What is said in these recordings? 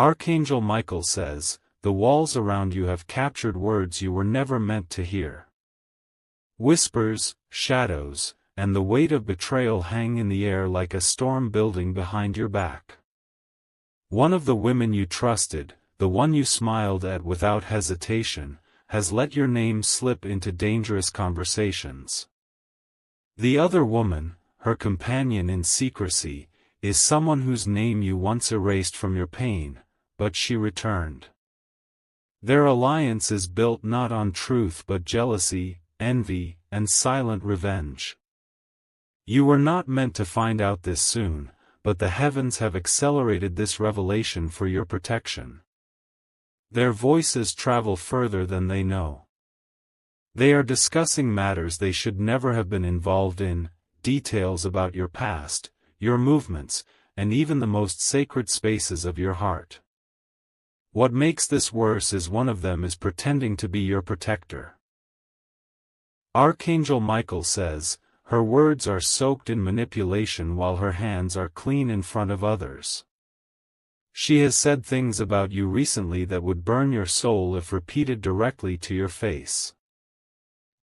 Archangel Michael says, the walls around you have captured words you were never meant to hear. Whispers, shadows, and the weight of betrayal hang in the air like a storm building behind your back. One of the women you trusted, the one you smiled at without hesitation, has let your name slip into dangerous conversations. The other woman, her companion in secrecy, is someone whose name you once erased from your pain, but she returned. Their alliance is built not on truth but jealousy, envy, and silent revenge. You were not meant to find out this soon, but the heavens have accelerated this revelation for your protection. Their voices travel further than they know. They are discussing matters they should never have been involved in, details about your past, your movements, and even the most sacred spaces of your heart. What makes this worse is one of them is pretending to be your protector. Archangel Michael says, her words are soaked in manipulation while her hands are clean in front of others. She has said things about you recently that would burn your soul if repeated directly to your face.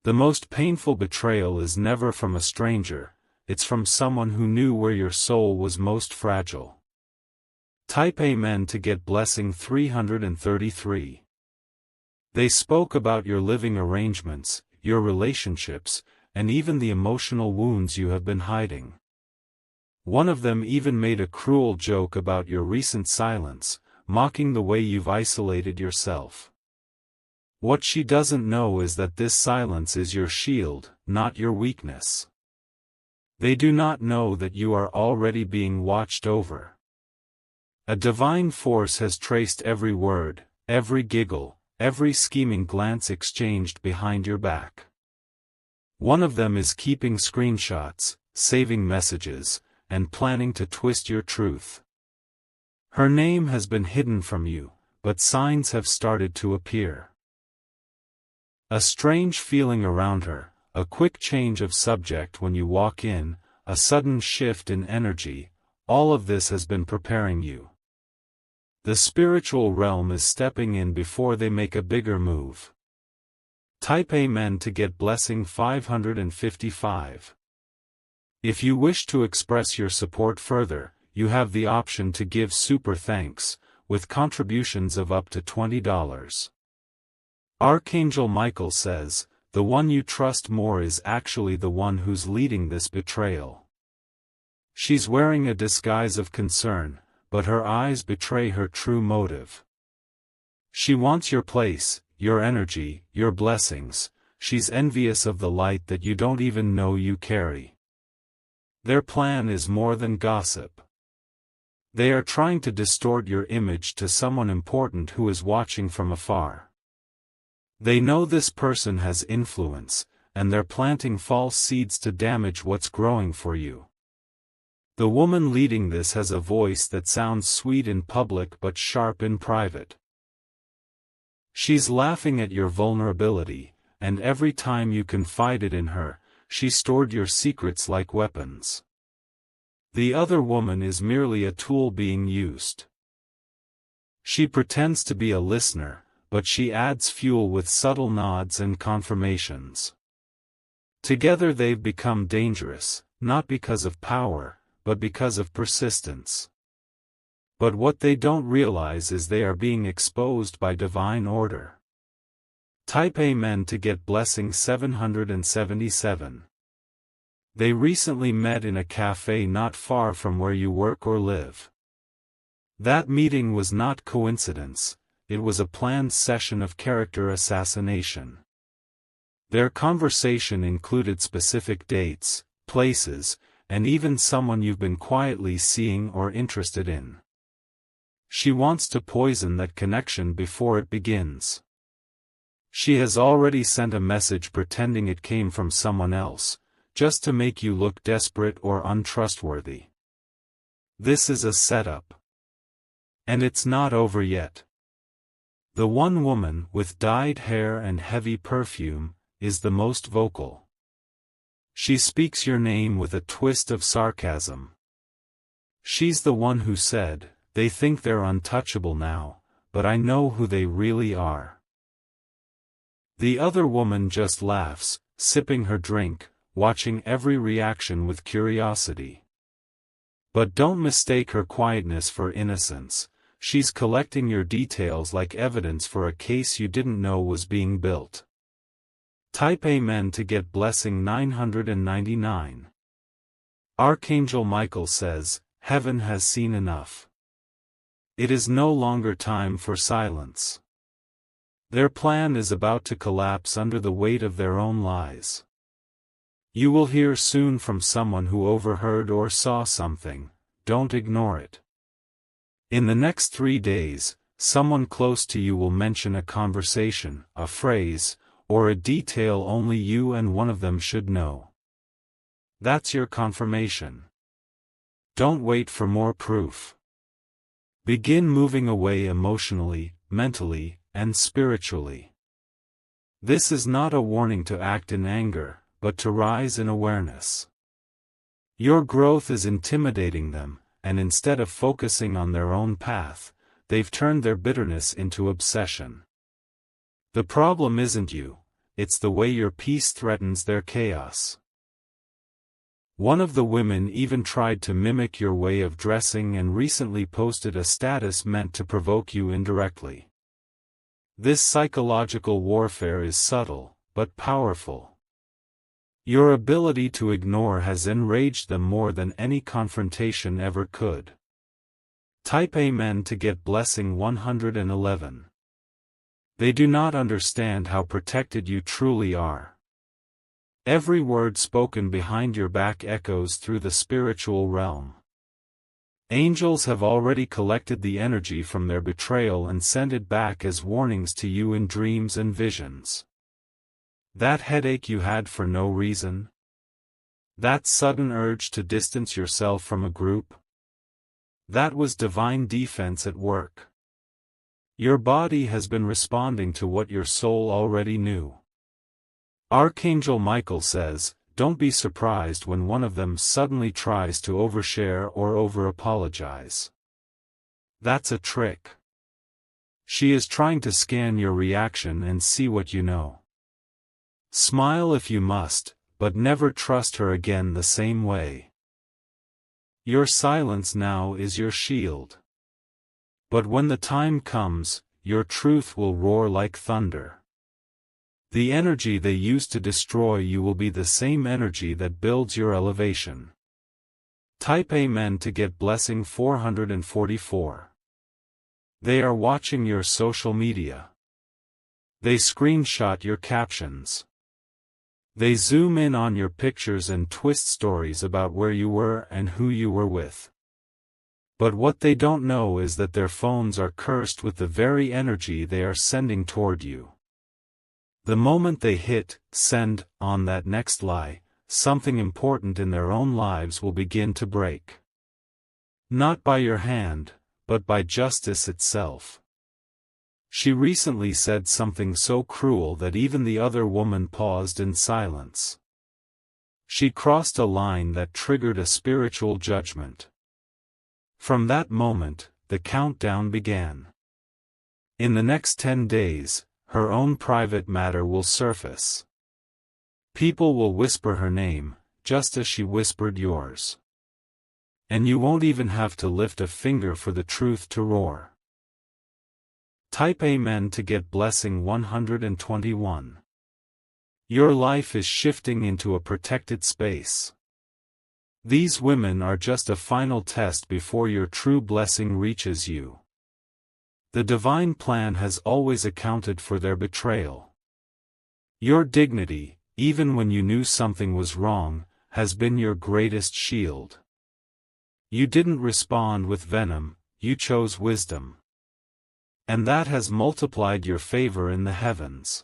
The most painful betrayal is never from a stranger, it's from someone who knew where your soul was most fragile. Type Amen to get blessing 333. They spoke about your living arrangements, your relationships, and even the emotional wounds you have been hiding. One of them even made a cruel joke about your recent silence, mocking the way you've isolated yourself. What she doesn't know is that this silence is your shield, not your weakness. They do not know that you are already being watched over. A divine force has traced every word, every giggle, every scheming glance exchanged behind your back. One of them is keeping screenshots, saving messages, and planning to twist your truth. Her name has been hidden from you, but signs have started to appear. A strange feeling around her, a quick change of subject when you walk in, a sudden shift in energy, all of this has been preparing you. The spiritual realm is stepping in before they make a bigger move. Type Amen to get blessing 555. If you wish to express your support further, you have the option to give super thanks, with contributions of up to $20. Archangel Michael says, the one you trust more is actually the one who's leading this betrayal. She's wearing a disguise of concern, but her eyes betray her true motive. She wants your place, your energy, your blessings. She's envious of the light that you don't even know you carry. Their plan is more than gossip. They are trying to distort your image to someone important who is watching from afar. They know this person has influence, and they're planting false seeds to damage what's growing for you. The woman leading this has a voice that sounds sweet in public but sharp in private. She's laughing at your vulnerability, and every time you confided in her, she stored your secrets like weapons. The other woman is merely a tool being used. She pretends to be a listener, but she adds fuel with subtle nods and confirmations. Together they've become dangerous, not because of power, but because of persistence. But what they don't realize is they are being exposed by divine order. Type Amen to get blessing 777. They recently met in a cafe not far from where you work or live. That meeting was not coincidence, it was a planned session of character assassination. Their conversation included specific dates, places, and even someone you've been quietly seeing or interested in. She wants to poison that connection before it begins. She has already sent a message pretending it came from someone else, just to make you look desperate or untrustworthy. This is a setup. And it's not over yet. The one woman, with dyed hair and heavy perfume, is the most vocal. She speaks your name with a twist of sarcasm. She's the one who said, they think they're untouchable now, but I know who they really are. The other woman just laughs, sipping her drink, watching every reaction with curiosity. But don't mistake her quietness for innocence. She's collecting your details like evidence for a case you didn't know was being built. Type Amen to get blessing 999. Archangel Michael says, heaven has seen enough. It is no longer time for silence. Their plan is about to collapse under the weight of their own lies. You will hear soon from someone who overheard or saw something. Don't ignore it. In the next 3 days, someone close to you will mention a conversation, a phrase, or a detail only you and one of them should know. That's your confirmation. Don't wait for more proof. Begin moving away emotionally, mentally, and spiritually. This is not a warning to act in anger, but to rise in awareness. Your growth is intimidating them, and instead of focusing on their own path, they've turned their bitterness into obsession. The problem isn't you, it's the way your peace threatens their chaos. One of the women even tried to mimic your way of dressing and recently posted a status meant to provoke you indirectly. This psychological warfare is subtle, but powerful. Your ability to ignore has enraged them more than any confrontation ever could. Type Amen to get blessing 111. They do not understand how protected you truly are. Every word spoken behind your back echoes through the spiritual realm. Angels have already collected the energy from their betrayal and sent it back as warnings to you in dreams and visions. That headache you had for no reason? That sudden urge to distance yourself from a group? That was divine defense at work. Your body has been responding to what your soul already knew. Archangel Michael says, don't be surprised when one of them suddenly tries to overshare or over-apologize. That's a trick. She is trying to scan your reaction and see what you know. Smile if you must, but never trust her again the same way. Your silence now is your shield. But when the time comes, your truth will roar like thunder. The energy they use to destroy you will be the same energy that builds your elevation. Type Amen to get blessing 444. They are watching your social media. They screenshot your captions. They zoom in on your pictures and twist stories about where you were and who you were with. But what they don't know is that their phones are cursed with the very energy they are sending toward you. The moment they hit send on that next lie, something important in their own lives will begin to break. Not by your hand, but by justice itself. She recently said something so cruel that even the other woman paused in silence. She crossed a line that triggered a spiritual judgment. From that moment, the countdown began. In the next 10 days, her own private matter will surface. People will whisper her name, just as she whispered yours. And you won't even have to lift a finger for the truth to roar. Type Amen to get blessing 121. Your life is shifting into a protected space. These women are just a final test before your true blessing reaches you. The divine plan has always accounted for their betrayal. Your dignity, even when you knew something was wrong, has been your greatest shield. You didn't respond with venom, you chose wisdom. And that has multiplied your favor in the heavens.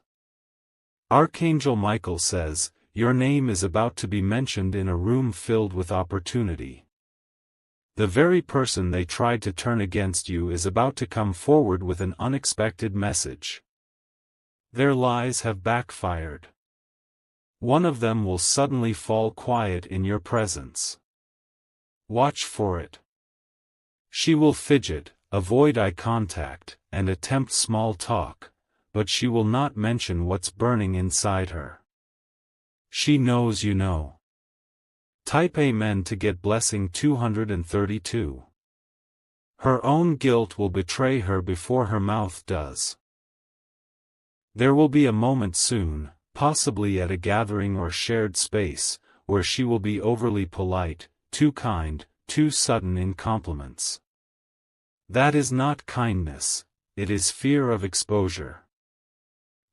Archangel Michael says, your name is about to be mentioned in a room filled with opportunity. The very person they tried to turn against you is about to come forward with an unexpected message. Their lies have backfired. One of them will suddenly fall quiet in your presence. Watch for it. She will fidget, avoid eye contact, and attempt small talk, but she will not mention what's burning inside her. She knows you know. Type Amen to get blessing 232. Her own guilt will betray her before her mouth does. There will be a moment soon, possibly at a gathering or shared space, where she will be overly polite, too kind, too sudden in compliments. That is not kindness, it is fear of exposure.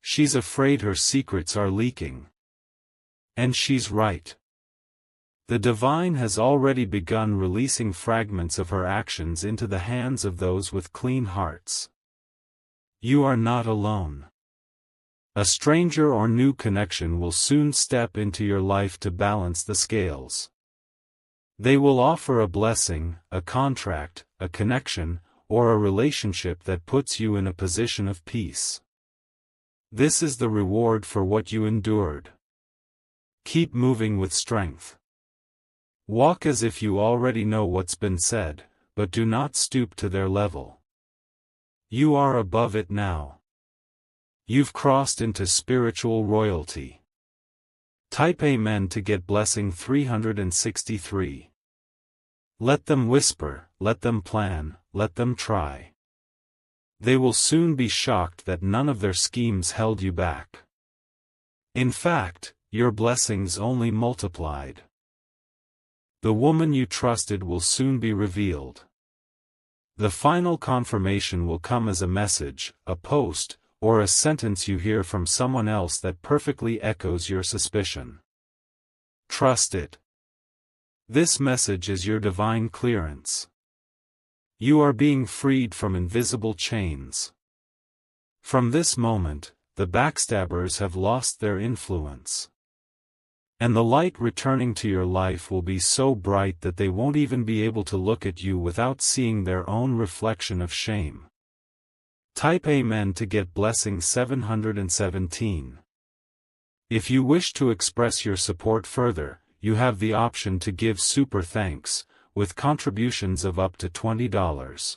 She's afraid her secrets are leaking. And she's right. The divine has already begun releasing fragments of her actions into the hands of those with clean hearts. You are not alone. A stranger or new connection will soon step into your life to balance the scales. They will offer a blessing, a contract, a connection, or a relationship that puts you in a position of peace. This is the reward for what you endured. Keep moving with strength. Walk as if you already know what's been said, but do not stoop to their level. You are above it now. You've crossed into spiritual royalty. Type Amen to get blessing 363. Let them whisper, let them plan, let them try. They will soon be shocked that none of their schemes held you back. In fact, your blessings only multiplied. The woman you trusted will soon be revealed. The final confirmation will come as a message, a post, or a sentence you hear from someone else that perfectly echoes your suspicion. Trust it. This message is your divine clearance. You are being freed from invisible chains. From this moment, the backstabbers have lost their influence. And the light returning to your life will be so bright that they won't even be able to look at you without seeing their own reflection of shame. Type Amen to get blessing 717. If you wish to express your support further, you have the option to give super thanks, with contributions of up to $20.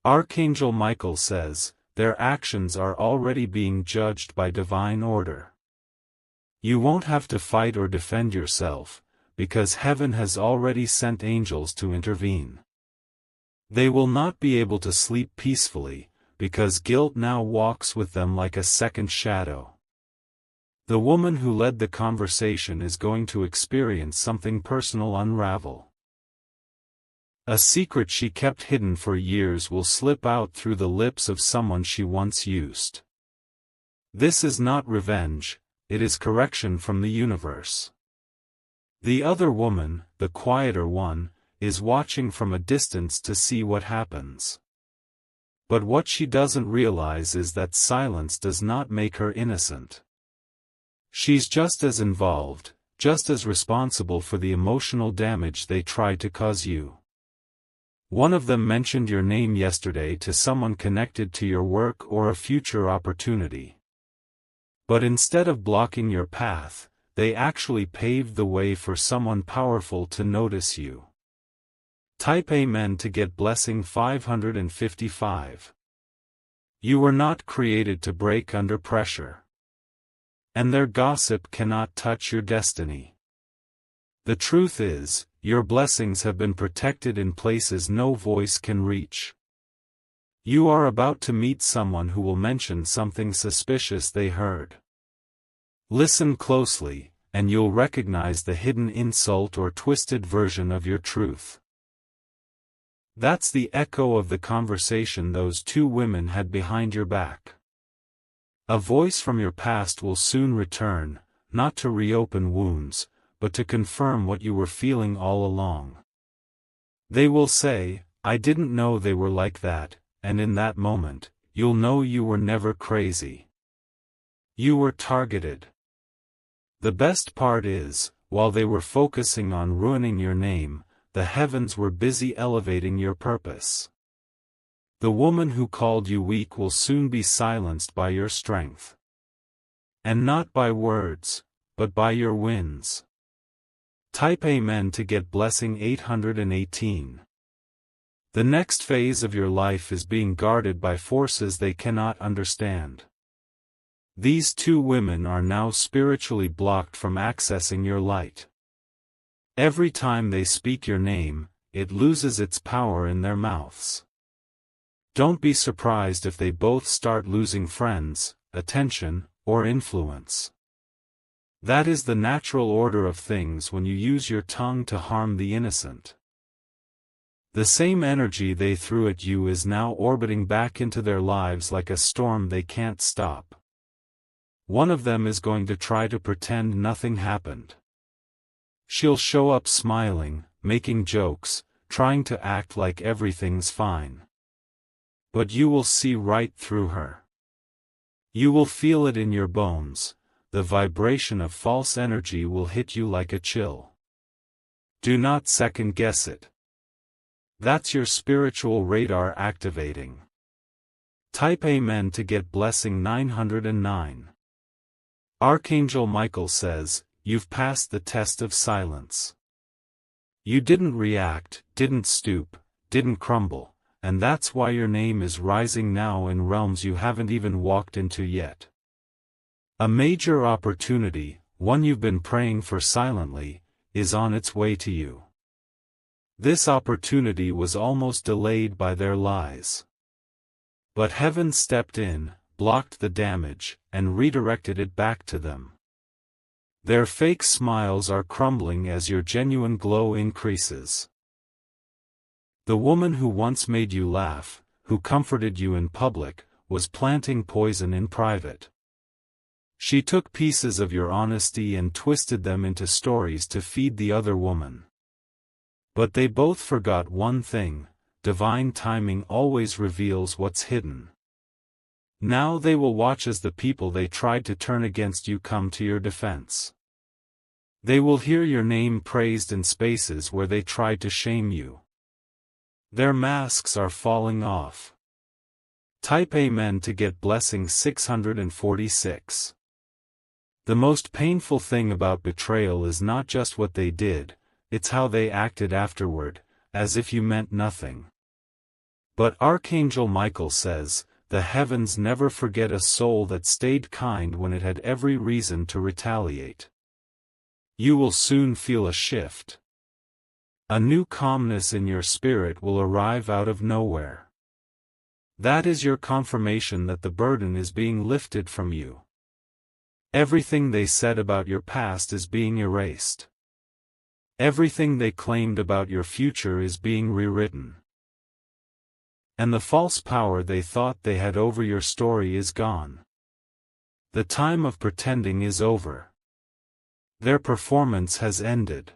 Archangel Michael says, their actions are already being judged by divine order. You won't have to fight or defend yourself, because heaven has already sent angels to intervene. They will not be able to sleep peacefully, because guilt now walks with them like a second shadow. The woman who led the conversation is going to experience something personal unravel. A secret she kept hidden for years will slip out through the lips of someone she once used. This is not revenge, it is correction from the universe. The other woman, the quieter one, is watching from a distance to see what happens. But what she doesn't realize is that silence does not make her innocent. She's just as involved, just as responsible for the emotional damage they tried to cause you. One of them mentioned your name yesterday to someone connected to your work or a future opportunity. But instead of blocking your path, they actually paved the way for someone powerful to notice you. Type Amen to get blessing 555. You were not created to break under pressure. And their gossip cannot touch your destiny. The truth is, your blessings have been protected in places no voice can reach. You are about to meet someone who will mention something suspicious they heard. Listen closely, and you'll recognize the hidden insult or twisted version of your truth. That's the echo of the conversation those two women had behind your back. A voice from your past will soon return, not to reopen wounds, but to confirm what you were feeling all along. They will say, I didn't know they were like that, and in that moment, you'll know you were never crazy. You were targeted. The best part is, while they were focusing on ruining your name, the heavens were busy elevating your purpose. The woman who called you weak will soon be silenced by your strength. And not by words, but by your wins. Type Amen to get blessing 818. The next phase of your life is being guarded by forces they cannot understand. These two women are now spiritually blocked from accessing your light. Every time they speak your name, it loses its power in their mouths. Don't be surprised if they both start losing friends, attention, or influence. That is the natural order of things when you use your tongue to harm the innocent. The same energy they threw at you is now orbiting back into their lives like a storm they can't stop. One of them is going to try to pretend nothing happened. She'll show up smiling, making jokes, trying to act like everything's fine. But you will see right through her. You will feel it in your bones. The vibration of false energy will hit you like a chill. Do not second guess it. That's your spiritual radar activating. Type Amen to get blessing 909. Archangel Michael says, you've passed the test of silence. You didn't react, didn't stoop, didn't crumble, and that's why your name is rising now in realms you haven't even walked into yet. A major opportunity, one you've been praying for silently, is on its way to you. This opportunity was almost delayed by their lies. But heaven stepped in, blocked the damage, and redirected it back to them. Their fake smiles are crumbling as your genuine glow increases. The woman who once made you laugh, who comforted you in public, was planting poison in private. She took pieces of your honesty and twisted them into stories to feed the other woman. But they both forgot one thing: divine timing always reveals what's hidden. Now they will watch as the people they tried to turn against you come to your defense. They will hear your name praised in spaces where they tried to shame you. Their masks are falling off. Type Amen to get blessing 646. The most painful thing about betrayal is not just what they did, it's how they acted afterward, as if you meant nothing. But Archangel Michael says, the heavens never forget a soul that stayed kind when it had every reason to retaliate. You will soon feel a shift. A new calmness in your spirit will arrive out of nowhere. That is your confirmation that the burden is being lifted from you. Everything they said about your past is being erased. Everything they claimed about your future is being rewritten. And the false power they thought they had over your story is gone. The time of pretending is over. Their performance has ended.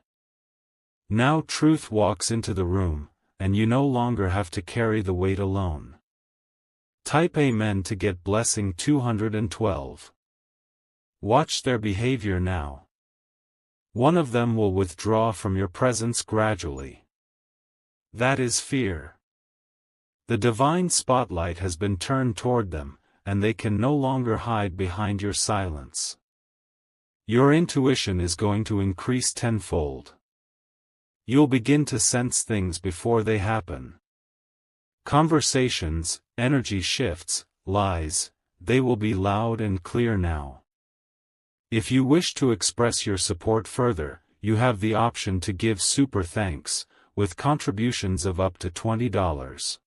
Now truth walks into the room, and you no longer have to carry the weight alone. Type Amen to get blessing 212. Watch their behavior now. One of them will withdraw from your presence gradually. That is fear. The divine spotlight has been turned toward them, and they can no longer hide behind your silence. Your intuition is going to increase tenfold. You'll begin to sense things before they happen. Conversations, energy shifts, lies, they will be loud and clear now. If you wish to express your support further, you have the option to give super thanks, with contributions of up to $20.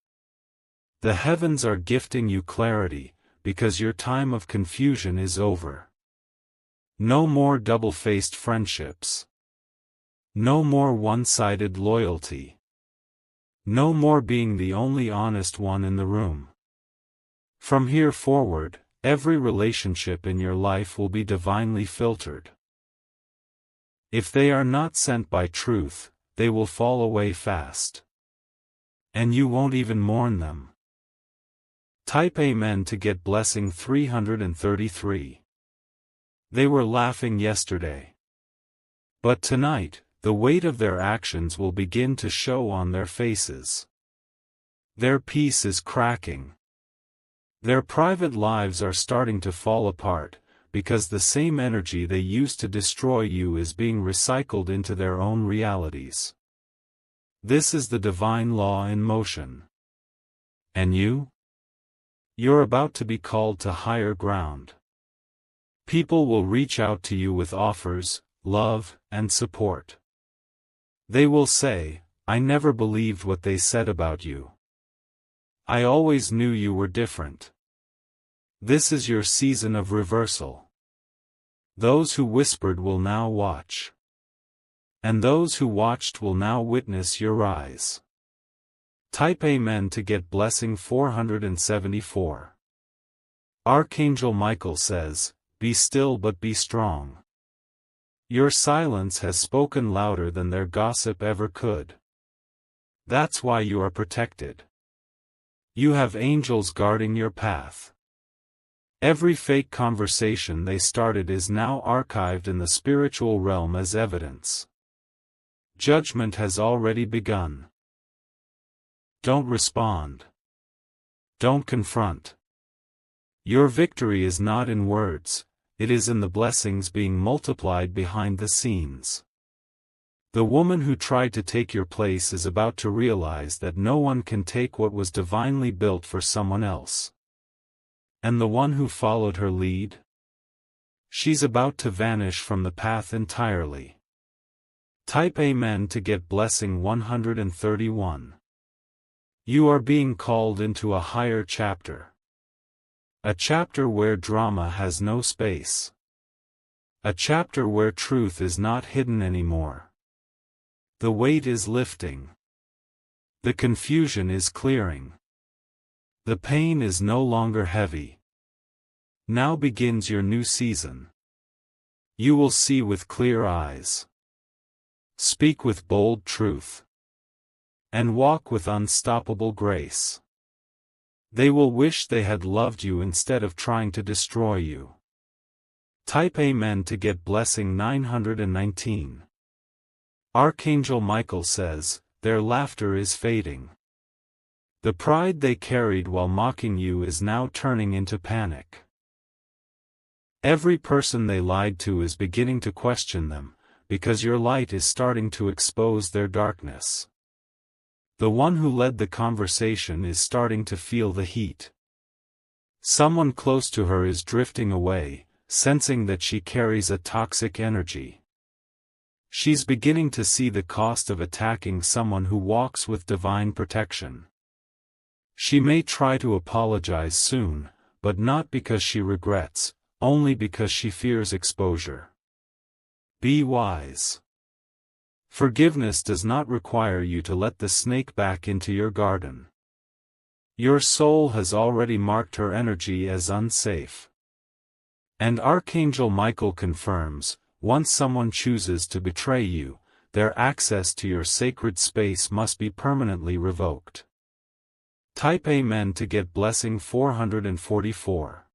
The heavens are gifting you clarity, because your time of confusion is over. No more double-faced friendships. No more one-sided loyalty. No more being the only honest one in the room. From here forward, every relationship in your life will be divinely filtered. If they are not sent by truth, they will fall away fast. And you won't even mourn them. Type Amen to get blessing 333. They were laughing yesterday. But tonight, the weight of their actions will begin to show on their faces. Their peace is cracking. Their private lives are starting to fall apart, because the same energy they used to destroy you is being recycled into their own realities. This is the divine law in motion. And you? You're about to be called to higher ground. People will reach out to you with offers, love, and support. They will say, "I never believed what they said about you. I always knew you were different." This is your season of reversal. Those who whispered will now watch. And those who watched will now witness your rise. Type Amen to get blessing 474. Archangel Michael says, "Be still but be strong. Your silence has spoken louder than their gossip ever could. That's why you are protected. You have angels guarding your path. Every fake conversation they started is now archived in the spiritual realm as evidence. Judgment has already begun. Don't respond. Don't confront. Your victory is not in words, it is in the blessings being multiplied behind the scenes. The woman who tried to take your place is about to realize that no one can take what was divinely built for someone else. And the one who followed her lead? She's about to vanish from the path entirely. Type Amen to get blessing 131. You are being called into a higher chapter. A chapter where drama has no space. A chapter where truth is not hidden anymore. The weight is lifting. The confusion is clearing. The pain is no longer heavy. Now begins your new season. You will see with clear eyes. Speak with bold truth. And walk with unstoppable grace. They will wish they had loved you instead of trying to destroy you. Type Amen to get blessing 919. Archangel Michael says, "Their laughter is fading. The pride they carried while mocking you is now turning into panic. Every person they lied to is beginning to question them, because your light is starting to expose their darkness. The one who led the conversation is starting to feel the heat. Someone close to her is drifting away, sensing that she carries a toxic energy. She's beginning to see the cost of attacking someone who walks with divine protection. She may try to apologize soon, but not because she regrets, only because she fears exposure. Be wise. Forgiveness does not require you to let the snake back into your garden. Your soul has already marked her energy as unsafe. And Archangel Michael confirms, once someone chooses to betray you, their access to your sacred space must be permanently revoked. Type Amen to get blessing 444.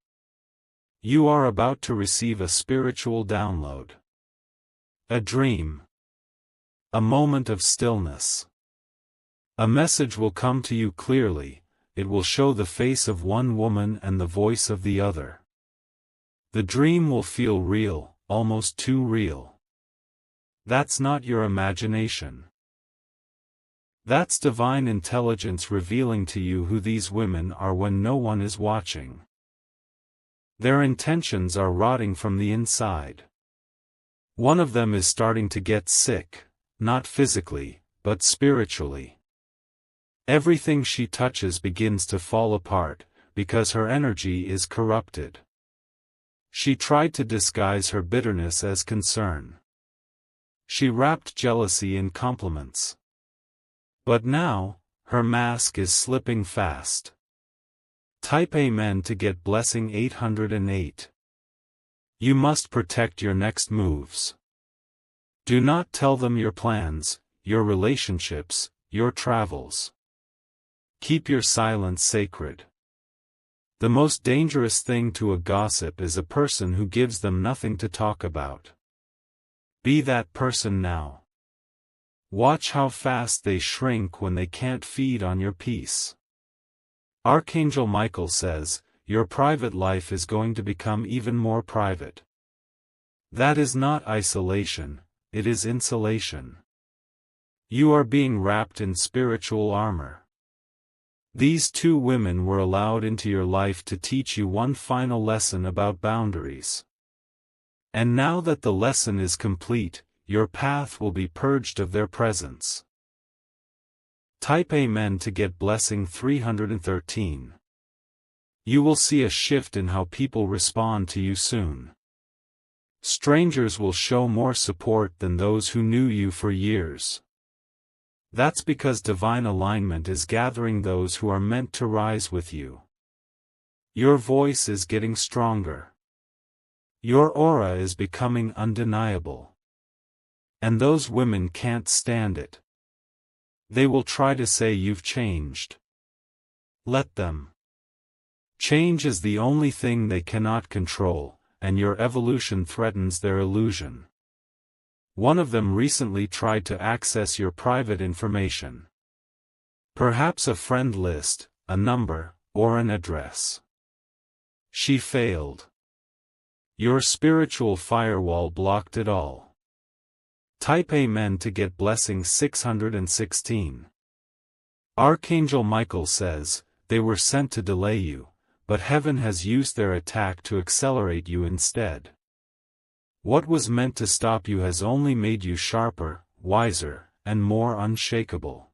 You are about to receive a spiritual download. A dream. A moment of stillness. A message will come to you clearly, it will show the face of one woman and the voice of the other. The dream will feel real, almost too real. That's not your imagination. That's divine intelligence revealing to you who these women are when no one is watching. Their intentions are rotting from the inside. One of them is starting to get sick. Not physically, but spiritually. Everything she touches begins to fall apart, because her energy is corrupted. She tried to disguise her bitterness as concern. She wrapped jealousy in compliments. But now, her mask is slipping fast. Type Amen to get blessing 808. You must protect your next moves. Do not tell them your plans, your relationships, your travels. Keep your silence sacred. The most dangerous thing to a gossip is a person who gives them nothing to talk about. Be that person now. Watch how fast they shrink when they can't feed on your peace. Archangel Michael says, your private life is going to become even more private. That is not isolation. It is insulation. You are being wrapped in spiritual armor. These two women were allowed into your life to teach you one final lesson about boundaries. And now that the lesson is complete, your path will be purged of their presence. Type Amen to get blessing 313. You will see a shift in how people respond to you soon. Strangers will show more support than those who knew you for years. That's because divine alignment is gathering those who are meant to rise with you. Your voice is getting stronger. Your aura is becoming undeniable. And those women can't stand it. They will try to say you've changed. Let them. Change is the only thing they cannot control, and your evolution threatens their illusion. One of them recently tried to access your private information. Perhaps a friend list, a number, or an address. She failed. Your spiritual firewall blocked it all. Type Amen to get blessing 616. Archangel Michael says, they were sent to delay you, but heaven has used their attack to accelerate you instead. What was meant to stop you has only made you sharper, wiser, and more unshakable.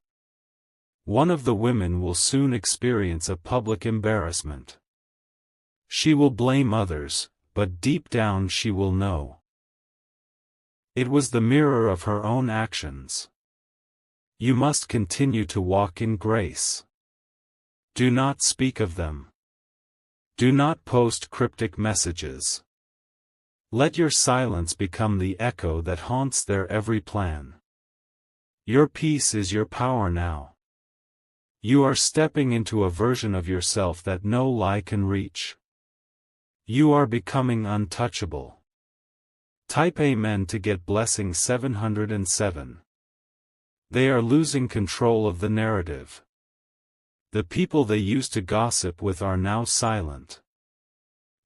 One of the women will soon experience a public embarrassment. She will blame others, but deep down she will know. It was the mirror of her own actions. You must continue to walk in grace. Do not speak of them. Do not post cryptic messages. Let your silence become the echo that haunts their every plan. Your peace is your power now. You are stepping into a version of yourself that no lie can reach. You are becoming untouchable. Type Amen to get blessing 707. They are losing control of the narrative. The people they used to gossip with are now silent.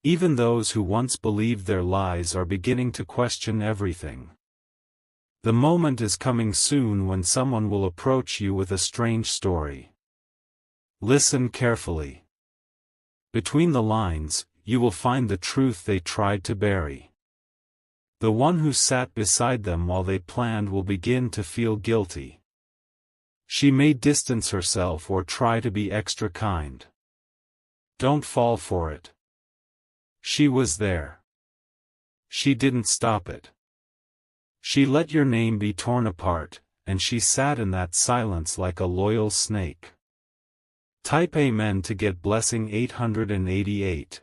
Even those who once believed their lies are beginning to question everything. The moment is coming soon when someone will approach you with a strange story. Listen carefully. Between the lines, you will find the truth they tried to bury. The one who sat beside them while they planned will begin to feel guilty. She may distance herself or try to be extra kind. Don't fall for it. She was there. She didn't stop it. She let your name be torn apart, and she sat in that silence like a loyal snake. Type Amen to get blessing 888.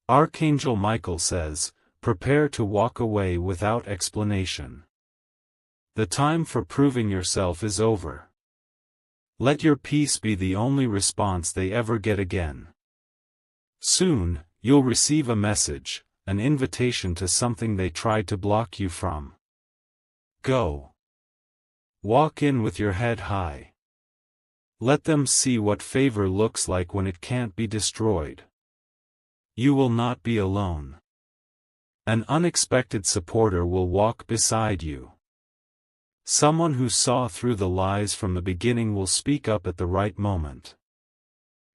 Archangel Michael says, prepare to walk away without explanation. The time for proving yourself is over. Let your peace be the only response they ever get again. Soon, you'll receive a message, an invitation to something they tried to block you from. Go. Walk in with your head high. Let them see what favor looks like when it can't be destroyed. You will not be alone. An unexpected supporter will walk beside you. Someone who saw through the lies from the beginning will speak up at the right moment.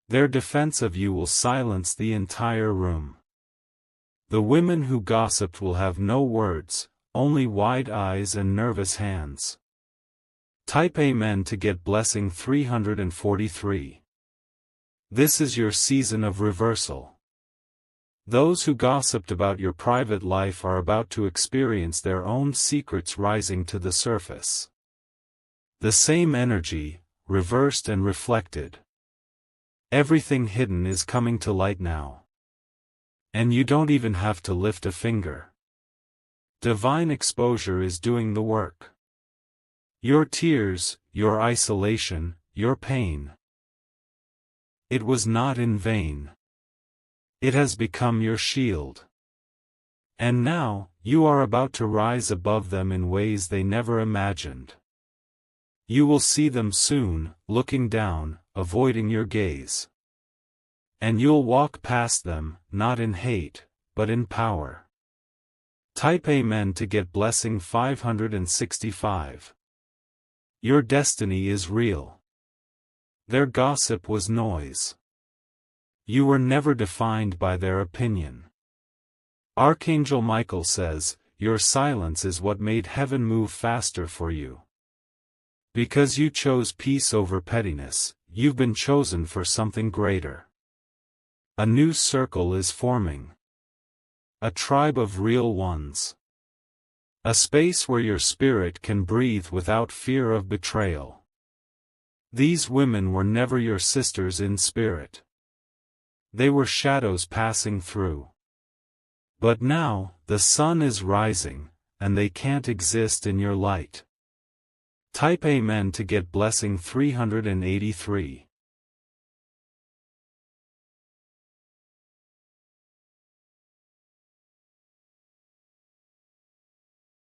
Their defense of you will silence the entire room. The women who gossiped will have no words, only wide eyes and nervous hands. Type Amen to get blessing 343. This is your season of reversal. Those who gossiped about your private life are about to experience their own secrets rising to the surface. The same energy, reversed and reflected. Everything hidden is coming to light now. And you don't even have to lift a finger. Divine exposure is doing the work. Your tears, your isolation, your pain. It was not in vain. It has become your shield. And now, you are about to rise above them in ways they never imagined. You will see them soon, looking down, avoiding your gaze. And you'll walk past them, not in hate, but in power. Type Amen to get blessing 565. Your destiny is real. Their gossip was noise. You were never defined by their opinion. Archangel Michael says, your silence is what made heaven move faster for you. Because you chose peace over pettiness, you've been chosen for something greater. A new circle is forming. A tribe of real ones. A space where your spirit can breathe without fear of betrayal. These women were never your sisters in spirit. They were shadows passing through. But now, the sun is rising, and they can't exist in your light. Type Amen to get blessing 383.